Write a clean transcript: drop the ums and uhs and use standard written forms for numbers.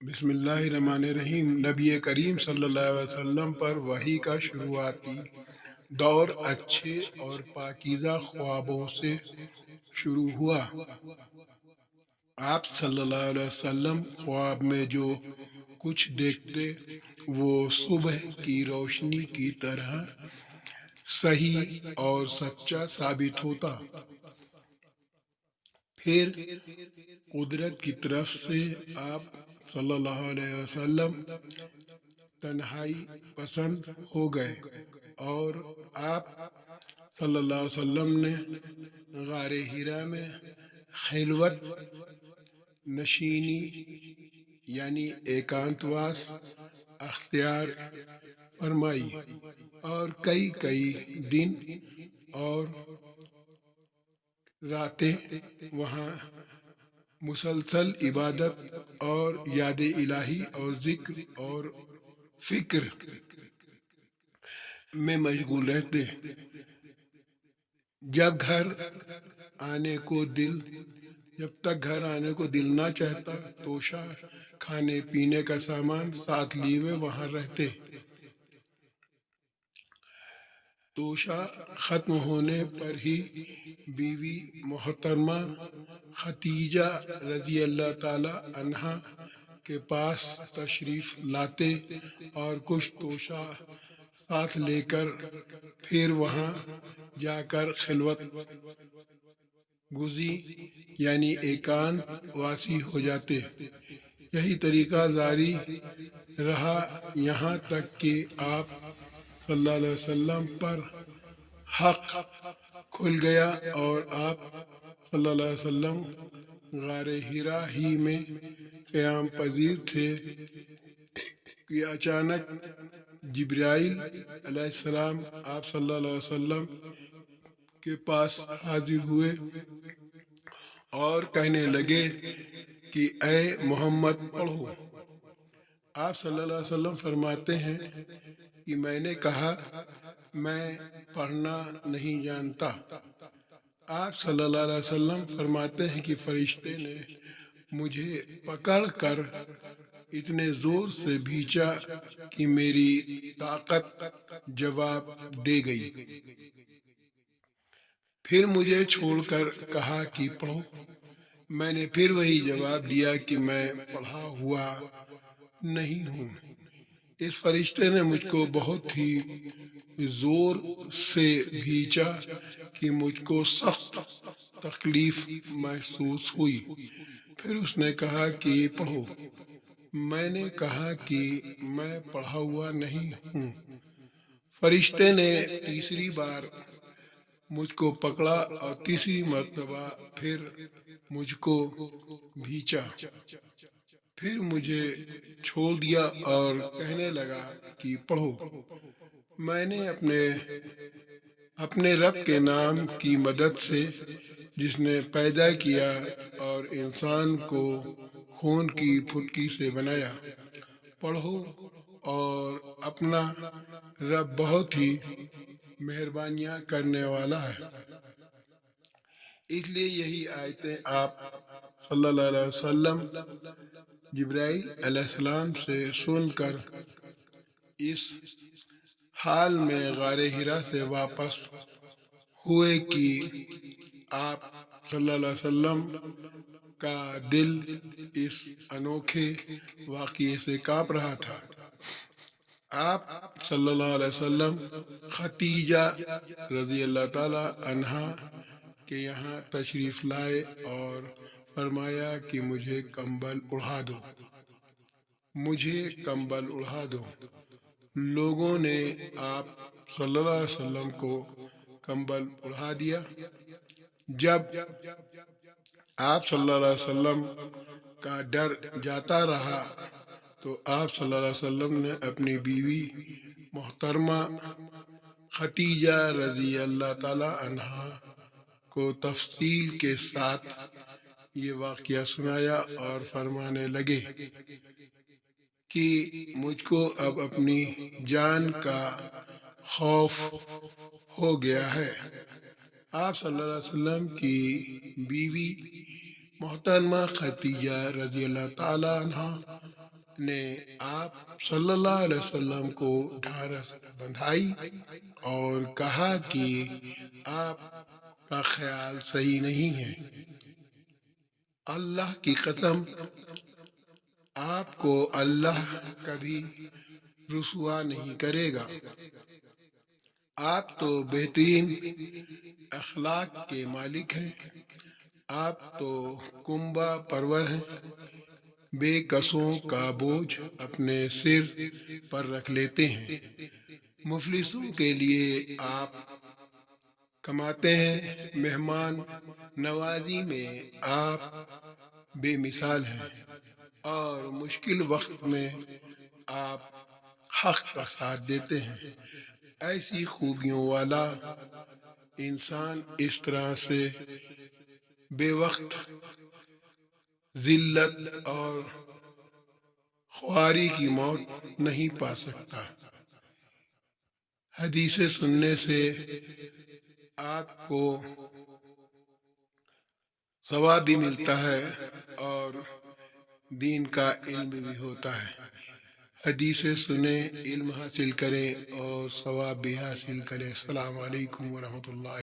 بسم اللہ الرحمن الرحیم۔ نبی کریم صلی اللہ علیہ وسلم پر وحی کا شروعاتی دور اچھے اور پاکیزہ خوابوں سے شروع ہوا۔ آپ صلی اللہ علیہ وسلم خواب میں جو کچھ دیکھتے وہ صبح کی روشنی کی طرح صحیح اور سچا ثابت ہوتا۔ پھر قدرت کی طرف سے آپ صلی اللہ علیہ وسلم تنہائی پسند ہو گئے اور آپ صلی اللہ علیہ وسلم نے غار ہرا میں خلوت نشینی یعنی ایکانتواس اختیار فرمائی اور کئی دن اور راتیں وہاں مسلسل عبادت اور یاد الہی اور ذکر اور فکر میں مشغول رہتے۔ جب تک گھر آنے کو دل نہ چاہتا توشہ کھانے پینے کا سامان ساتھ لیے وہاں رہتے۔ توشہ ختم ہونے پر ہی بیوی محترمہ خدیجہ رضی اللہ تعالی عنہا کے پاس تشریف لاتے اور کچھ توشہ ساتھ لے کر پھر وہاں جا کر خلوت گزی یعنی ایکانت واسی ہو جاتے۔ یہی طریقہ جاری رہا یہاں تک کہ آپ صلی اللہ علیہ وسلم پر حق کھل گیا اور آپ صلی اللہ علیہ وسلم غار ہرا ہی میں قیام پذیر تھے کہ اچانک جبرائیل علیہ السلام آپ صلی اللہ علیہ وسلم کے پاس حاضر ہوئے اور کہنے لگے کہ اے محمد پڑھو۔ آپ صلی اللہ علیہ وسلم فرماتے ہیں کہ میں نے کہا میں پڑھنا نہیں جانتا۔ آپ صلی اللہ علیہ وسلم فرماتے ہیں کہ فرشتے نے مجھے پکڑ کر اتنے زور سے بھینچا کہ میری طاقت جواب دے گئی۔ پھر مجھے چھوڑ کر کہا کہ پڑھو۔ میں نے پھر وہی جواب دیا کہ میں پڑھا ہوا نہیں ہوں۔ اس فرشتے نے مجھ کو بہت ہی زور سے بھینچا کہ مجھ کو سخت تکلیف محسوس ہوئی۔ پھر اس نے کہا کہ پڑھو۔ میں نے کہا کہ میں پڑھا ہوا نہیں ہوں۔ فرشتے نے تیسری بار مجھ کو پکڑا اور تیسری مرتبہ پھر مجھ کو بھینچا۔ پھر مجھے چھوڑ دیا اور کہنے لگا کہ پڑھو۔ میں نے اپنے رب کے نام کی مدد سے جس نے پیدا کیا اور انسان کو خون کی پھٹکی سے بنایا پڑھو، اور اپنا رب بہت ہی مہربانیاں کرنے والا ہے۔ اس لیے یہی آیتیں آپ صلی اللہ علیہ وسلم جبرائیل علیہ السلام سے سن کر اس حال میں غار ہرا سے واپس ہوئے کہ آپ صلی اللہ علیہ وسلم کا دل اس انوکھے واقعے سے کانپ رہا تھا۔ آپ صلی اللہ علیہ وسلم خدیجہ رضی اللہ تعالی عنہا کے یہاں تشریف لائے اور فرمایا کہ مجھے کمبل اڑا دو، مجھے کمبل اڑا دو۔ لوگوں نے آپ صلی اللہ علیہ وسلم کو کمبل اڑا دیا۔ جب آپ صلی اللہ علیہ وسلم کا ڈر جاتا رہا تو آپ صلی اللہ علیہ وسلم نے اپنی بیوی محترمہ خدیجہ رضی اللہ تعالی عنہا کو تفصیل کے ساتھ یہ واقعہ سنایا اور فرمانے لگے کہ مجھ کو اب اپنی جان کا خوف ہو گیا ہے۔ آپ صلی اللہ علیہ وسلم کی بیوی محترمہ خدیجہ رضی اللہ تعالی عنہا نے آپ صلی اللہ علیہ وسلم کو ڈھارس بندھائی اور کہا کہ آپ کا خیال صحیح نہیں ہے، اللہ کی قسم آپ کو اللہ کبھی رسوا نہیں کرے گا، آپ تو بہترین اخلاق کے مالک ہیں، آپ تو کنبہ پرور ہیں، بے کسوں کا بوجھ اپنے سر پر رکھ لیتے ہیں، مفلسوں کے لیے آپ کماتے ہیں، مہمان نوازی میں آپ بے مثال ہیں، اور مشکل وقت میں آپ حق کا ساتھ دیتے ہیں۔ ایسی خوبیوں والا انسان اس طرح سے بے وقت ذلت اور خواری کی موت نہیں پا سکتا۔ حدیثیں سننے سے آپ کو ثواب بھی ملتا ہے اور دین کا علم بھی ہوتا ہے۔ حدیثیں سنیں، علم حاصل کریں اور ثواب بھی حاصل کریں۔ السلام علیکم ورحمۃ اللہ۔